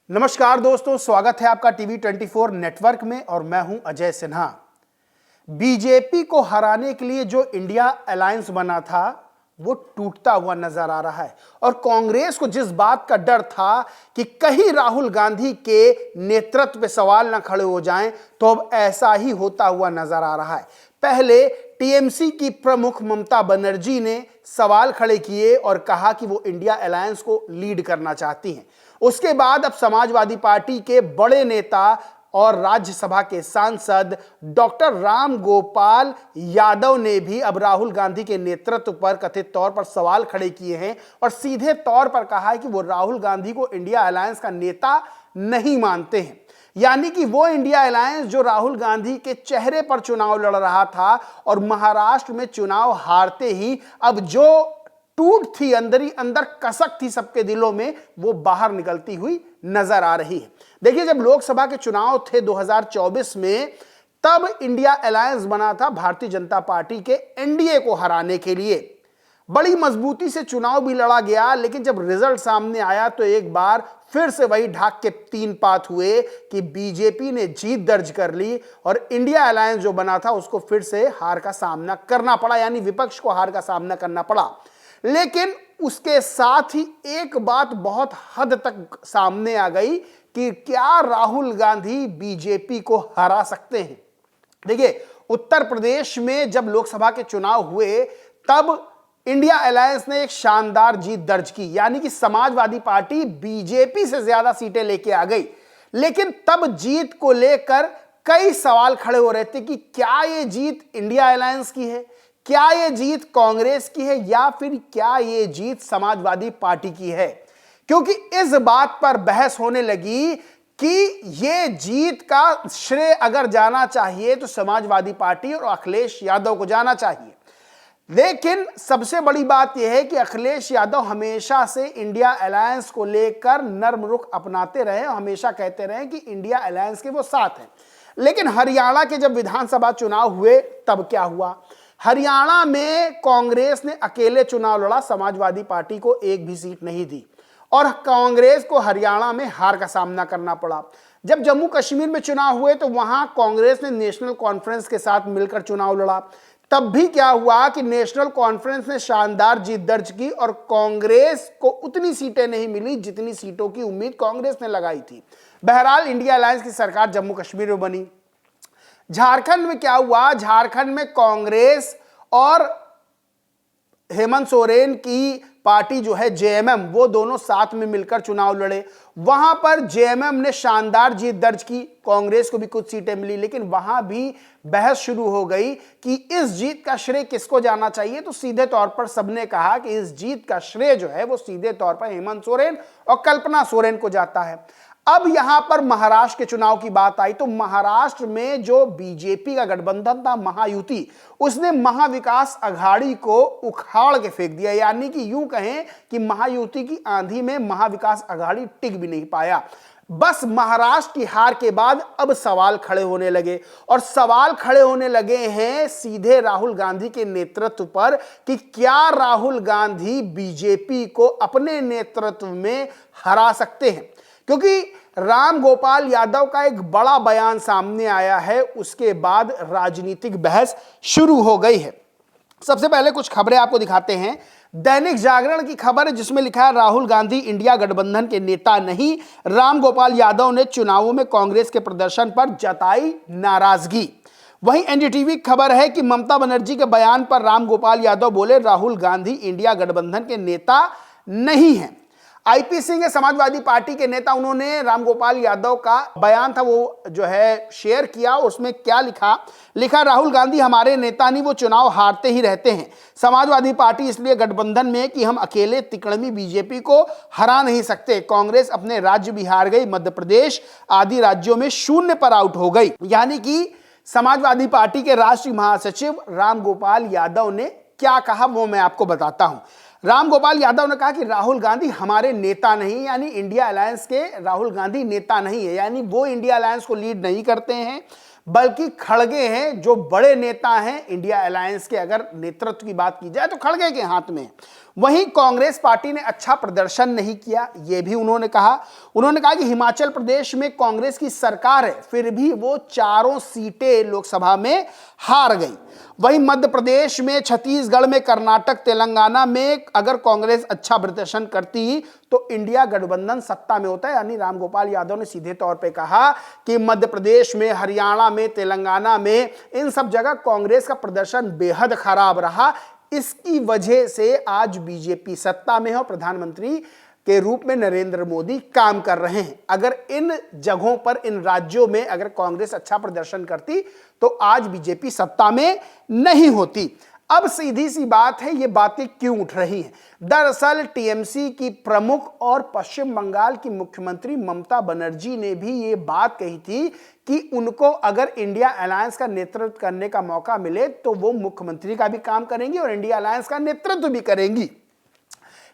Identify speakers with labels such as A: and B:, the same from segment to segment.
A: नमस्कार दोस्तों, स्वागत है आपका टीवी 24 नेटवर्क में और मैं हूं अजय सिन्हा। बीजेपी को हराने के लिए जो इंडिया अलायंस बना था वो टूटता हुआ नजर आ रहा है और कांग्रेस को जिस बात का डर था कि कहीं राहुल गांधी के नेतृत्व पे सवाल न खड़े हो जाएं, तो अब ऐसा ही होता हुआ नजर आ रहा है। पहले टीएमसी की प्रमुख ममता बनर्जी ने सवाल खड़े किए और कहा कि वो इंडिया अलायंस को लीड करना चाहती हैं। उसके बाद अब समाजवादी पार्टी के बड़े नेता और राज्यसभा के सांसद डॉक्टर राम गोपाल यादव ने भी अब राहुल गांधी के नेतृत्व पर कथित तौर पर सवाल खड़े किए हैं और सीधे तौर पर कहा है कि वो राहुल गांधी को इंडिया अलायंस का नेता नहीं मानते हैं। यानी कि वो इंडिया अलायंस जो राहुल गांधी के चेहरे पर चुनाव लड़ रहा था और महाराष्ट्र में चुनाव हारते ही अब जो टूट थी, अंदर ही अंदर कसक थी सबके दिलों में, वो बाहर निकलती हुई नजर आ रही है। देखिए, जब लोकसभा के चुनाव थे 2024 में, तब इंडिया अलायंस बना था भारतीय जनता पार्टी के एनडीए को हराने के लिए। बड़ी मजबूती से चुनाव भी लड़ा गया, लेकिन जब रिजल्ट सामने आया तो एक बार फिर से वही ढाक के तीन पात हुए कि बीजेपी ने जीत दर्ज कर ली और इंडिया अलायंस जो बना था उसको फिर से हार का सामना करना पड़ा, यानी विपक्ष को हार का सामना करना पड़ा। लेकिन उसके साथ ही एक बात बहुत हद तक सामने आ गई कि क्या राहुल गांधी बीजेपी को हरा सकते हैं। देखिए, उत्तर प्रदेश में जब लोकसभा के चुनाव हुए तब इंडिया अलायंस ने एक शानदार जीत दर्ज की, यानी कि समाजवादी पार्टी बीजेपी से ज्यादा सीटें लेके आ गई। लेकिन तब जीत को लेकर कई सवाल खड़े हो रहे थे कि क्या यह जीत इंडिया अलायंस की है, क्या यह जीत कांग्रेस की है, या फिर क्या यह जीत समाजवादी पार्टी की है। क्योंकि इस बात पर बहस होने लगी कि यह जीत का श्रेय अगर जाना चाहिए तो समाजवादी पार्टी और अखिलेश यादव को जाना चाहिए। लेकिन सबसे बड़ी बात यह है कि अखिलेश यादव हमेशा से इंडिया अलायंस को लेकर नर्म रुख अपनाते रहे और हमेशा कहते रहे कि इंडिया अलायंस के वो साथ हैं। लेकिन हरियाणा के जब विधानसभा चुनाव हुए तब क्या हुआ? हरियाणा में कांग्रेस ने अकेले चुनाव लड़ा, समाजवादी पार्टी को एक भी सीट नहीं दी और कांग्रेस को हरियाणा में हार का सामना करना पड़ा। जब जम्मू कश्मीर में चुनाव हुए तो वहां कांग्रेस ने नेशनल कॉन्फ्रेंस के साथ मिलकर चुनाव लड़ा। तब भी क्या हुआ कि नेशनल कॉन्फ्रेंस ने शानदार जीत दर्ज की और कांग्रेस को उतनी सीटें नहीं मिली जितनी सीटों की उम्मीद कांग्रेस ने लगाई थी। बहरहाल इंडिया अलायंस की सरकार जम्मू कश्मीर में बनी। झारखंड में क्या हुआ? झारखंड में कांग्रेस और हेमंत सोरेन की पार्टी जो है जेएमएम, वो दोनों साथ में मिलकर चुनाव लड़े। वहां पर जेएमएम ने शानदार जीत दर्ज की, कांग्रेस को भी कुछ सीटें मिली, लेकिन वहां भी बहस शुरू हो गई कि इस जीत का श्रेय किसको जाना चाहिए। तो सीधे तौर पर सबने कहा कि इस जीत का श्रेय जो है वो सीधे तौर पर हेमंत सोरेन और कल्पना सोरेन को जाता है। अब यहां पर महाराष्ट्र के चुनाव की बात आई तो महाराष्ट्र में जो बीजेपी का गठबंधन था महायुति, उसने महाविकास अघाड़ी को उखाड़ के फेंक दिया। यानी कि यूं कहें कि महायुति की आंधी में महाविकास अघाड़ी टिक भी नहीं पाया। बस महाराष्ट्र की हार के बाद अब सवाल खड़े होने लगे और सवाल खड़े होने लगे हैं सीधे राहुल गांधी के नेतृत्व पर कि क्या राहुल गांधी बीजेपी को अपने नेतृत्व में हरा सकते हैं। क्योंकि राम गोपाल यादव का एक बड़ा बयान सामने आया है, उसके बाद राजनीतिक बहस शुरू हो गई है। सबसे पहले कुछ खबरें आपको दिखाते हैं। दैनिक जागरण की खबर है जिसमें लिखा है राहुल गांधी इंडिया गठबंधन के नेता नहीं, राम गोपाल यादव ने चुनावों में कांग्रेस के प्रदर्शन पर जताई नाराजगी। वहीं एनडीटीवी की खबर है कि ममता बनर्जी के बयान पर राम गोपाल यादव बोले राहुल गांधी इंडिया गठबंधन के नेता नहीं है। आईपी सिंह है समाजवादी पार्टी के नेता, उन्होंने रामगोपाल यादव का बयान था वो जो है शेयर किया। उसमें क्या लिखा राहुल गांधी हमारे नेता नहीं, वो चुनाव हारते ही रहते हैं। समाजवादी पार्टी इसलिए गठबंधन में कि हम अकेले तिकड़मी बीजेपी को हरा नहीं सकते। कांग्रेस अपने राज्य भी हार गई, मध्य प्रदेश आदि राज्यों में शून्य पर आउट हो गई। यानी कि समाजवादी पार्टी के राष्ट्रीय महासचिव रामगोपाल यादव ने क्या कहा वो मैं आपको बताता हूं। राम गोपाल यादव ने कहा कि राहुल गांधी हमारे नेता नहीं, यानी इंडिया अलायंस के राहुल गांधी नेता नहीं है, यानी वो इंडिया अलायंस को लीड नहीं करते हैं। बल्कि खड़गे हैं, जो बड़े नेता हैं इंडिया अलायंस के, अगर नेतृत्व की बात की जाए तो खड़गे के हाथ में। वहीं कांग्रेस पार्टी ने अच्छा प्रदर्शन नहीं किया, यह भी उन्होंने कहा। उन्होंने कहा कि हिमाचल प्रदेश में कांग्रेस की सरकार है, फिर भी वो चारों सीटें लोकसभा में हार गई। वहीं मध्य प्रदेश में, छत्तीसगढ़ में, कर्नाटक, तेलंगाना में अगर कांग्रेस अच्छा प्रदर्शन करती तो इंडिया गठबंधन सत्ता में होता है। यानी रामगोपाल यादव ने सीधे तौर पे कहा कि मध्य प्रदेश में, हरियाणा में, तेलंगाना में, इन सब जगह कांग्रेस का प्रदर्शन बेहद खराब रहा। इसकी वजह से आज बीजेपी सत्ता में है और प्रधानमंत्री के रूप में नरेंद्र मोदी काम कर रहे हैं। अगर इन जगहों पर, इन राज्यों में अगर कांग्रेस अच्छा प्रदर्शन करती तो आज बीजेपी सत्ता में नहीं होती। अब सीधी सी बात है, ये बातें क्यों उठ रही हैं? दरअसल टीएमसी की प्रमुख और पश्चिम बंगाल की मुख्यमंत्री ममता बनर्जी ने भी ये बात कही थी कि उनको अगर इंडिया अलायंस का नेतृत्व करने का मौका मिले तो वो मुख्यमंत्री का भी काम करेंगी और इंडिया अलायंस का नेतृत्व भी करेंगी।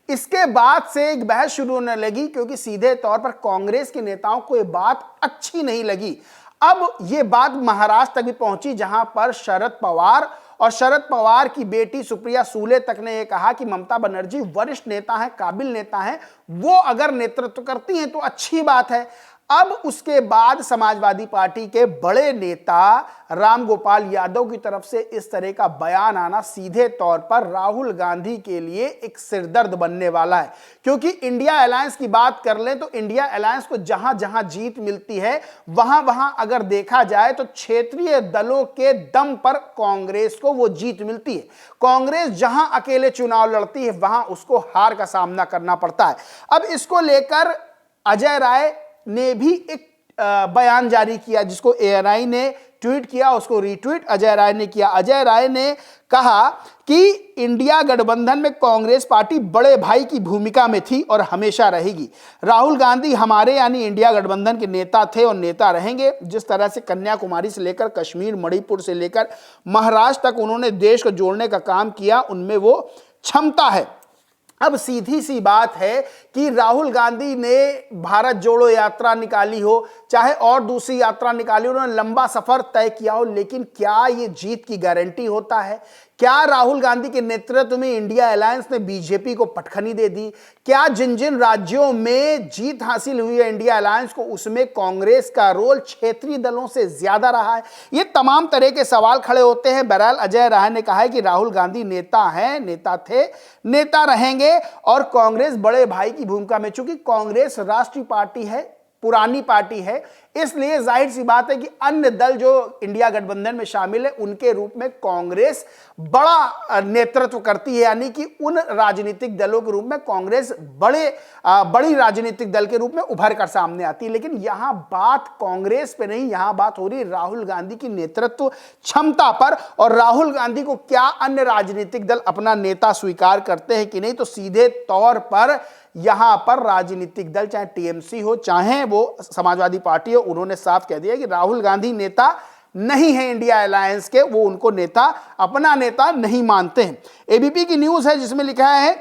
A: इसके बाद से एक बहस शुरू होने लगी, क्योंकि सीधे तौर पर कांग्रेस के नेताओं को यह बात अच्छी नहीं लगी। अब यह बात महाराष्ट्र तक भी पहुंची, जहां पर शरद पवार और शरद पवार की बेटी सुप्रिया सूले तक ने यह कहा कि ममता बनर्जी वरिष्ठ नेता हैं, काबिल नेता हैं, वो अगर नेतृत्व करती हैं तो अच्छी बात है। अब उसके बाद समाजवादी पार्टी के बड़े नेता रामगोपाल यादव की तरफ से इस तरह का बयान आना सीधे तौर पर राहुल गांधी के लिए एक सिरदर्द बनने वाला है। क्योंकि इंडिया अलायंस की बात कर लें तो इंडिया अलायंस को जहां जहां जीत मिलती है, वहां वहां अगर देखा जाए तो क्षेत्रीय दलों के दम पर कांग्रेस को वो जीत मिलती है। कांग्रेस जहां अकेले चुनाव लड़ती है वहां उसको हार का सामना करना पड़ता है। अब इसको लेकर अजय राय ने भी एक बयान जारी किया, जिसको एएनआई ने ट्वीट किया, उसको रीट्वीट अजय राय ने किया। अजय राय ने कहा कि इंडिया गठबंधन में कांग्रेस पार्टी बड़े भाई की भूमिका में थी और हमेशा रहेगी। राहुल गांधी हमारे यानी इंडिया गठबंधन के नेता थे और नेता रहेंगे। जिस तरह से कन्याकुमारी से लेकर कश्मीर, मणिपुर से लेकर महाराष्ट्र तक उन्होंने देश को जोड़ने का काम किया, उनमें वो क्षमता है। अब सीधी सी बात है कि राहुल गांधी ने भारत जोड़ो यात्रा निकाली हो, चाहे और दूसरी यात्रा निकाली हो, उन्होंने लंबा सफर तय किया हो, लेकिन क्या ये जीत की गारंटी होता है? क्या राहुल गांधी के नेतृत्व में इंडिया अलायंस ने बीजेपी को पटखनी दे दी? क्या जिन जिन राज्यों में जीत हासिल हुई है इंडिया अलायंस को, उसमें कांग्रेस का रोल क्षेत्रीय दलों से ज्यादा रहा है? ये तमाम तरह के सवाल खड़े होते हैं। बहरहाल अजय राय ने कहा है कि राहुल गांधी नेता हैं, नेता थे, नेता रहेंगे और कांग्रेस बड़े भाई की भूमिका में। चूंकि कांग्रेस राष्ट्रीय पार्टी है, पुरानी पार्टी है, इसलिए जाहिर सी बात है कि अन्य दल जो इंडिया गठबंधन में शामिल है उनके रूप में कांग्रेस बड़ा नेतृत्व करती है। यानी कि उन राजनीतिक दलों के रूप में कांग्रेस बड़ी राजनीतिक दल के रूप में उभर कर सामने आती है। लेकिन यहां बात कांग्रेस पे नहीं, यहां बात हो रही राहुल गांधी की नेतृत्व क्षमता पर, और राहुल गांधी को क्या अन्य राजनीतिक दल अपना नेता स्वीकार करते हैं कि नहीं। तो सीधे तौर पर यहां पर राजनीतिक दल, चाहे टीएमसी हो चाहे वो समाजवादी पार्टी हो, उन्होंने साफ कह दिया कि राहुल गांधी नेता नहीं है इंडिया अलायंस के, वो उनको नेता, अपना नेता नहीं मानते हैं। एबीपी की न्यूज है जिसमें लिखा है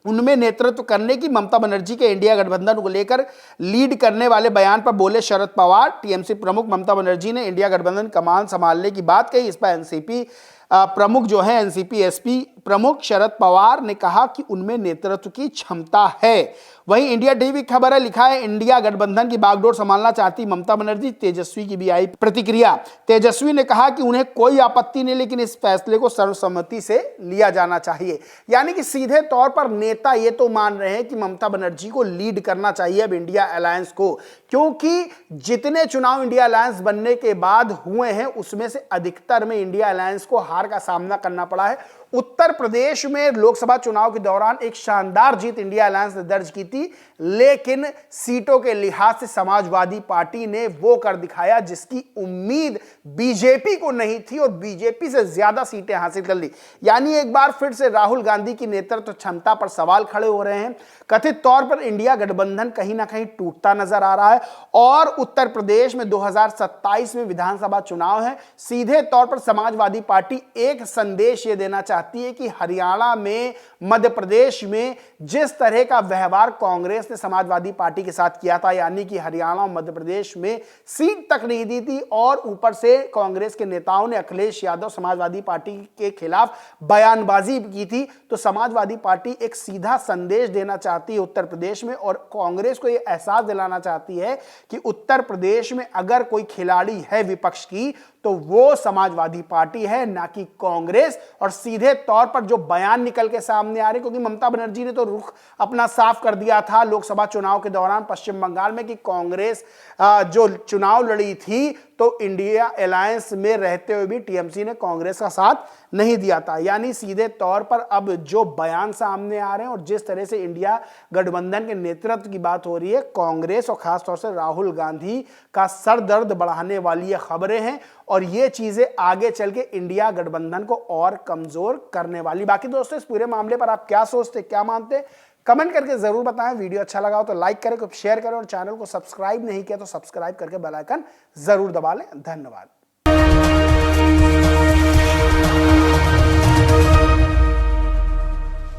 A: उनमें नेतृत्व करने की ममता बनर्जी के इंडिया गठबंधन को लेकर लीड करने वाले बयान पर बोले शरद पवार। टीएमसी प्रमुख ममता बनर्जी ने इंडिया गठबंधन कमान संभालने की बात कही। इस पर एनसीपी प्रमुख जो है, एनसीपी एसपी प्रमुख शरद पवार ने कहा कि उनमें नेतृत्व की क्षमता है। वहीं इंडिया टीवी खबर है, लिखा है इंडिया गठबंधन की बागडोर संभालना चाहती ममता बनर्जी। तेजस्वी की भी आई प्रतिक्रिया। तेजस्वी ने कहा कि उन्हें कोई आपत्ति नहीं, लेकिन इस फैसले को सर्वसम्मति से लिया जाना चाहिए। यानी कि सीधे तौर पर नेता ये तो मान रहे हैं कि ममता बनर्जी को लीड करना चाहिए अब इंडिया अलायंस को, क्योंकि जितने चुनाव इंडिया अलायंस बनने के बाद हुए हैं उसमें से अधिकतर में इंडिया अलायंस को हार का सामना करना पड़ा है। उत्तर प्रदेश में लोकसभा चुनाव के दौरान एक शानदार जीत इंडिया अलायंस ने दर्ज की थी, लेकिन सीटों के लिहाज से समाजवादी पार्टी ने वो कर दिखाया जिसकी उम्मीद बीजेपी को नहीं थी और बीजेपी से ज्यादा सीटें हासिल कर ली। यानी एक बार फिर से राहुल गांधी की नेतृत्व क्षमता पर सवाल खड़े हो रहे हैं। कथित तौर पर इंडिया गठबंधन कहीं ना कहीं टूटता नजर आ रहा है और उत्तर प्रदेश में 2027 में विधानसभा चुनाव है। सीधे तौर पर समाजवादी पार्टी एक संदेश ये देना चाहती चाहती है कि हरियाणा में, मध्य प्रदेश में जिस तरह का व्यवहार कांग्रेस ने समाजवादी पार्टी के साथ किया था, यानी कि हरियाणा और मध्य प्रदेश में सीट तक नहीं दी थी और ऊपर से कांग्रेस के नेताओं ने अखिलेश यादव समाजवादी पार्टी के खिलाफ बयानबाजी की थी, तो समाजवादी पार्टी एक सीधा संदेश देना चाहती है उत्तर प्रदेश में और कांग्रेस को यह एहसास दिलाना चाहती है कि उत्तर प्रदेश में अगर कोई खिलाड़ी है विपक्ष की तो वो समाजवादी पार्टी है, ना कि कांग्रेस। और सीधे तौर पर जो बयान निकल के सामने आ रहे, क्योंकि ममता बनर्जी ने तो रुख अपना साफ कर दिया था लोकसभा चुनाव के दौरान पश्चिम बंगाल में कि कांग्रेस जो चुनाव लड़ी थी तो इंडिया अलायंस में रहते हुए भी टीएमसी ने कांग्रेस का साथ नहीं दिया था। यानी सीधे तौर पर अब जो बयान सामने आ रहे हैं और जिस तरह से इंडिया गठबंधन के नेतृत्व की बात हो रही है, कांग्रेस और खासतौर से राहुल गांधी का सर दर्द बढ़ाने वाली ये खबरें हैं और ये चीजें आगे चल के इंडिया गठबंधन को और कमजोर करने वाली। बाकी दोस्तों इस पूरे मामले पर आप क्या सोचते, क्या मानते, कमेंट करके जरूर बताएं। वीडियो अच्छा लगा हो तो लाइक करें, शेयर करें और चैनल को सब्सक्राइब नहीं किया तो सब्सक्राइब करके बेल आइकन जरूर दबा लें। धन्यवाद।